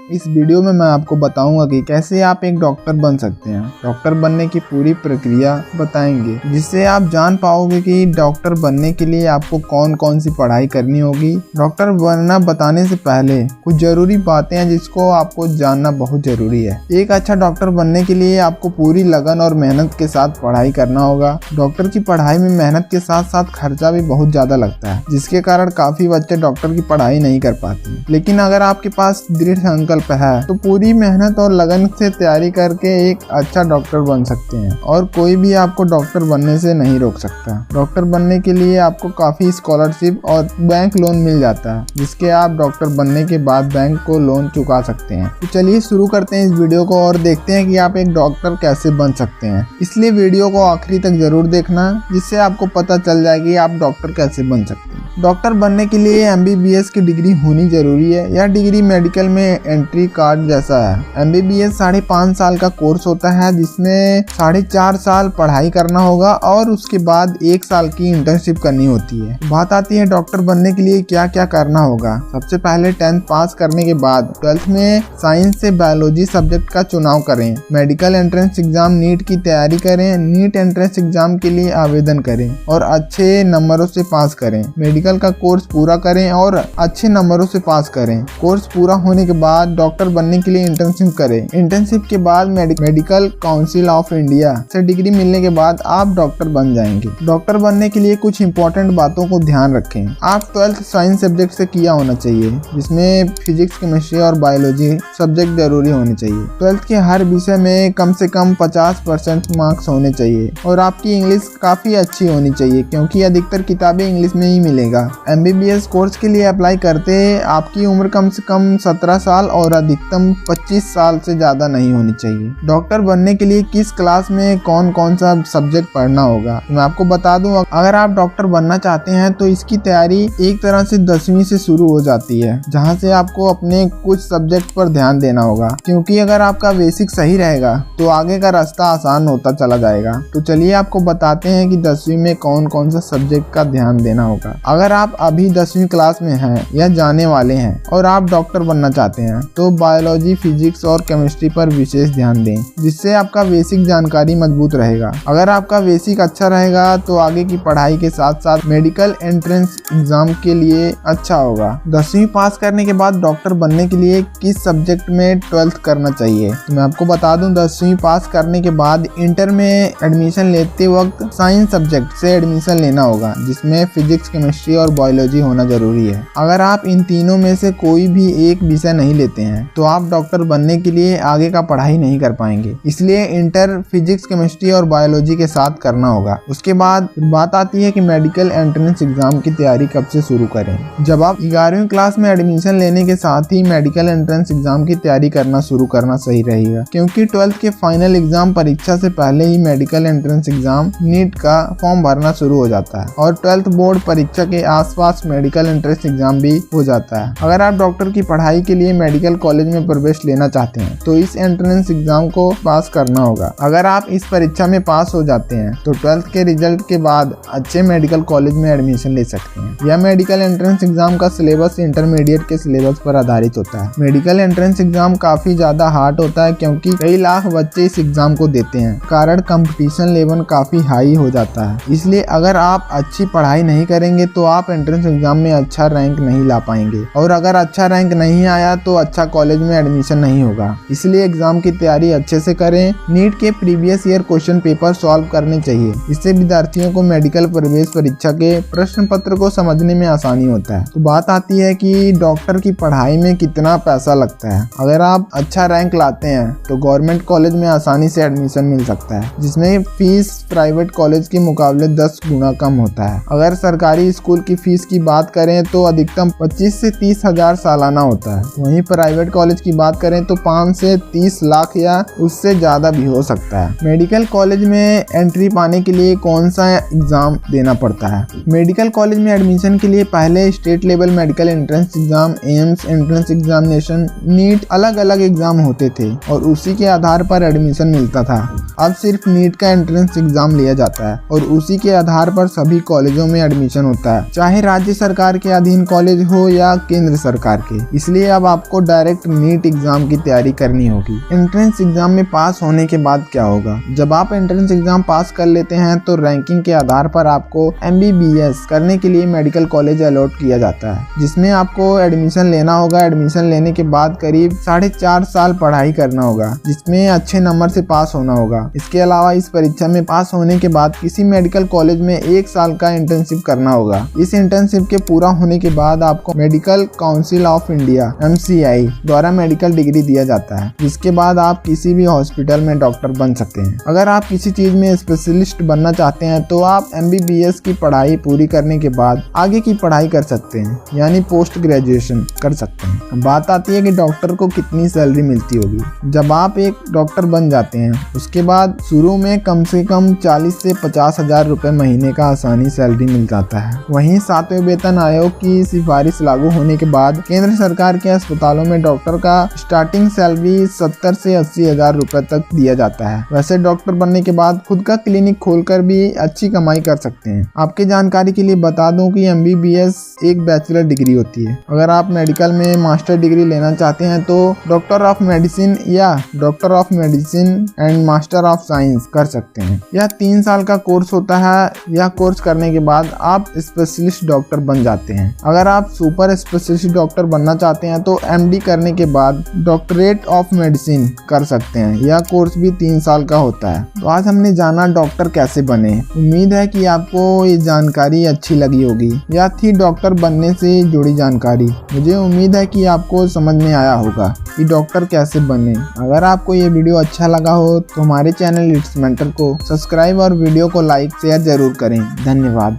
इस वीडियो में मैं आपको बताऊंगा कि कैसे आप एक डॉक्टर बन सकते हैं। डॉक्टर बनने की पूरी प्रक्रिया बताएंगे, जिससे आप जान पाओगे कि डॉक्टर बनने के लिए आपको कौन कौन सी पढ़ाई करनी होगी। डॉक्टर बनना बताने से पहले कुछ जरूरी बातें हैं जिसको आपको जानना बहुत जरूरी है। एक अच्छा डॉक्टर बनने के लिए आपको पूरी लगन और मेहनत के साथ पढ़ाई करना होगा। डॉक्टर की पढ़ाई में मेहनत के साथ साथ खर्चा भी बहुत ज्यादा लगता है, जिसके कारण काफी बच्चे डॉक्टर की पढ़ाई नहीं कर पाते। लेकिन अगर आपके पास दृढ़ संकल्प है तो पूरी मेहनत और लगन से तैयारी करके एक अच्छा डॉक्टर बन सकते हैं और कोई भी आपको डॉक्टर बनने से नहीं रोक सकता। डॉक्टर बनने के लिए आपको काफी स्कॉलरशिप और बैंक लोन मिल जाता है, जिसके आप डॉक्टर बनने के बाद बैंक को लोन चुका सकते हैं। तो चलिए शुरू करते हैं इस वीडियो को और देखते हैं कि आप एक डॉक्टर कैसे बन सकते हैं। इसलिए वीडियो को आखिरी तक जरूर देखना, जिससे आपको पता चल जाएगी कि आप डॉक्टर कैसे बन सकते हैं। डॉक्टर बनने के लिए MBBS की डिग्री होनी जरूरी है। यह डिग्री मेडिकल में एंट्री कार्ड जैसा है। MBBS 5.5 साल का कोर्स होता है, जिसमें 4.5 साल पढ़ाई करना होगा और उसके बाद 1 साल की इंटर्नशिप करनी होती है। बात आती है डॉक्टर बनने के लिए क्या क्या करना होगा। सबसे पहले 10th पास करने के बाद 12th में साइंस से बायोलॉजी सब्जेक्ट का चुनाव करें। मेडिकल एंट्रेंस एग्जाम नीट की तैयारी करें। नीट एंट्रेंस एग्जाम के लिए आवेदन करें और अच्छे नंबरों से पास करें। मेडिकल का कोर्स पूरा करें और अच्छे नंबरों से पास करें। कोर्स पूरा होने के बाद डॉक्टर बनने के लिए इंटर्नशिप करें। इंटर्नशिप के बाद मेडिकल काउंसिल ऑफ इंडिया से डिग्री मिलने के बाद आप डॉक्टर बन जाएंगे। डॉक्टर बनने के लिए कुछ इंपॉर्टेंट बातों को ध्यान रखें। आप 12th साइंस सब्जेक्ट से किया होना चाहिए, जिसमें फिजिक्स, केमिस्ट्री और बायोलॉजी सब्जेक्ट जरूरी होने चाहिए। 12th के हर विषय में कम से कम 50% मार्क्स होने चाहिए और आपकी इंग्लिश काफी अच्छी होनी चाहिए, क्योंकि अधिकतर किताबें इंग्लिश में ही मिलेगा। MBBS कोर्स के लिए अप्लाई करते आपकी उम्र कम से कम 17 साल और अधिकतम 25 साल से ज्यादा नहीं होनी चाहिए। डॉक्टर बनने के लिए किस क्लास में कौन कौन सा सब्जेक्ट पढ़ना होगा, मैं आपको बता दूं। अगर आप डॉक्टर बनना चाहते हैं तो इसकी तैयारी एक तरह से 10वीं से शुरू हो जाती है, जहां से आपको अपने कुछ सब्जेक्ट पर ध्यान देना होगा, क्योंकि अगर आपका बेसिक सही रहेगा तो आगे का रास्ता आसान होता चला जाएगा। तो चलिए आपको बताते हैं कि 10वीं में कौन कौन सा सब्जेक्ट का ध्यान देना होगा। अगर आप अभी 10वीं क्लास में हैं या जाने वाले हैं और आप डॉक्टर बनना चाहते हैं तो बायोलॉजी, फिजिक्स और केमिस्ट्री पर विशेष ध्यान दें, जिससे आपका बेसिक जानकारी मजबूत रहेगा। अगर आपका बेसिक अच्छा रहेगा तो आगे की पढ़ाई के साथ साथ मेडिकल एंट्रेंस एग्जाम के लिए अच्छा होगा। 10वीं पास करने के बाद डॉक्टर बनने के लिए किस सब्जेक्ट में 12th करना चाहिए, तो मैं आपको बता दूं। 10वीं पास करने के बाद इंटर में एडमिशन लेते वक्त साइंस सब्जेक्ट से एडमिशन लेना होगा, जिसमें फिजिक्स, केमिस्ट्री और बायोलॉजी होना जरूरी है। अगर आप इन तीनों में से कोई भी एक विषय नहीं लेते हैं तो आप डॉक्टर बनने के लिए आगे का पढ़ाई नहीं कर पाएंगे। इसलिए इंटर फिजिक्स, केमिस्ट्री और बायोलॉजी के साथ करना होगा। उसके बाद बात आती है कि मेडिकल एंट्रेंस एग्जाम की तैयारी कब से शुरू करें। जब आप 11वीं क्लास में एडमिशन लेने के साथ ही मेडिकल एंट्रेंस एग्जाम की तैयारी करना शुरू करना सही रहेगा, क्योंकि 12th के फाइनल एग्जाम परीक्षा से पहले ही मेडिकल एंट्रेंस एग्जाम नीट का फॉर्म भरना शुरू हो जाता है और 12th बोर्ड परीक्षा के आसपास मेडिकल एंट्रेंस एग्जाम भी हो जाता है। अगर आप डॉक्टर की पढ़ाई के लिए मेडिकल कॉलेज में प्रवेश लेना चाहते हैं तो इस एंट्रेंस एग्जाम को पास करना होगा। अगर आप इस परीक्षा में पास हो जाते हैं तो 12th के रिजल्ट के बाद अच्छे मेडिकल कॉलेज में एडमिशन ले सकते हैं। यह मेडिकल एंट्रेंस एग्जाम का सिलेबस इंटरमीडिएट के सिलेबस पर आधारित होता है। मेडिकल एंट्रेंस एग्जाम काफी ज्यादा हार्ड होता है, क्योंकि कई लाख बच्चे इस एग्जाम को देते हैं, कारण कंपटीशन लेवल काफी हाई हो जाता है। इसलिए अगर आप अच्छी पढ़ाई नहीं करेंगे तो आप एंट्रेंस एग्जाम में अच्छा रैंक नहीं ला पाएंगे, और अगर अच्छा रैंक नहीं आया तो अच्छा कॉलेज में एडमिशन नहीं होगा। इसलिए एग्जाम की तैयारी अच्छे से करें। नीट के previous year question paper solve करने चाहिए। इससे विद्यार्थियों को मेडिकल प्रवेश परीक्षा के प्रश्न पत्र को समझने में आसानी होता है। तो बात आती है कि डॉक्टर की पढ़ाई में कितना पैसा लगता है। अगर आप अच्छा रैंक लाते हैं तो गवर्नमेंट कॉलेज में आसानी से एडमिशन मिल सकता है, जिसमें फीस प्राइवेट कॉलेज के मुकाबले 10 गुना कम होता है। अगर सरकारी स्कूल की फीस की बात करें तो अधिकतम 25 से 30 हजार सालाना होता है। वहीं प्राइवेट कॉलेज की बात करें तो 5 से 30 लाख या उससे ज्यादा भी हो सकता है। मेडिकल कॉलेज में एंट्री पाने के लिए कौन सा एग्जाम देना पड़ता है। मेडिकल कॉलेज में एडमिशन के लिए पहले state level medical entrance exam, AIIMS entrance examination, NEET अलग अलग एग्जाम होते थे और उसी के आधार पर एडमिशन मिलता था। अब सिर्फ नीट का एंट्रेंस एग्जाम लिया जाता है और उसी के आधार पर सभी कॉलेजों में एडमिशन होता है, चाहे राज्य सरकार के अधीन कॉलेज हो या केंद्र सरकार के। इसलिए अब आपको डायरेक्ट नीट एग्जाम की तैयारी करनी होगी। एंट्रेंस एग्जाम में पास होने के बाद क्या होगा? जब आप एंट्रेंस एग्जाम पास कर लेते हैं तो रैंकिंग के आधार पर आपको MBBS करने के लिए मेडिकल कॉलेज अलॉट किया जाता है, जिसमें आपको एडमिशन लेना होगा। एडमिशन लेने के बाद करीब 4.5 साल पढ़ाई करना होगा, जिसमें अच्छे नंबर से पास होना होगा। इसके अलावा इस परीक्षा में पास होने के बाद किसी मेडिकल कॉलेज में 1 साल का इंटर्नशिप करना होगा। इस इंटर्नशिप के पूरा होने के बाद आपको medical council of India MCI द्वारा मेडिकल डिग्री दिया जाता है, जिसके बाद आप किसी भी हॉस्पिटल में डॉक्टर बन सकते हैं। अगर आप किसी चीज में स्पेशलिस्ट बनना चाहते हैं तो आप MBBS की पढ़ाई पूरी करने के बाद आगे की पढ़ाई कर सकते हैं, यानी पोस्ट ग्रेजुएशन कर सकते हैं। बात आती है कि डॉक्टर को कितनी सैलरी मिलती होगी। जब आप एक डॉक्टर बन जाते हैं उसके बाद शुरू में कम से कम 40 से 50 हजार रुपए महीने का आसानी सैलरी मिल जाता है। वहीं 7वें वेतन आयोग की सिफारिश लागू होने के बाद केंद्र सरकार के अस्पतालों में डॉक्टर का स्टार्टिंग सैलरी 70 से 80 हजार रुपए तक दिया जाता है। वैसे डॉक्टर बनने के बाद खुद का क्लिनिक खोलकर भी अच्छी कमाई कर सकते हैं। आपकी जानकारी के लिए बता दूं कि MBBS एक बैचलर डिग्री होती है। अगर आप मेडिकल में मास्टर डिग्री लेना चाहते हैं तो डॉक्टर ऑफ मेडिसिन या doctor of medicine and master of science कर सकते हैं। यह 3 साल का कोर्स होता है। यह कोर्स करने के बाद आप स्पेशलिस्ट डॉक्टर बन जाते हैं। अगर आप सुपर स्पेशलिस्ट डॉक्टर बनना चाहते हैं तो MD करने के बाद डॉक्टरेट ऑफ मेडिसिन कर सकते हैं। यह कोर्स भी 3 साल का होता है। तो आज हमने जाना डॉक्टर कैसे बने। उम्मीद है कि आपको ये जानकारी अच्छी लगी होगी। यह थी डॉक्टर बनने से जुड़ी जानकारी। मुझे उम्मीद है कि आपको समझ में आया होगा कि डॉक्टर कैसे बने। अगर आपको ये वीडियो अच्छा लगा हो तो हमारे चैनल इट्स मेंटर को सब्सक्राइब और वीडियो को लाइक शेयर जरूर करें। धन्यवाद।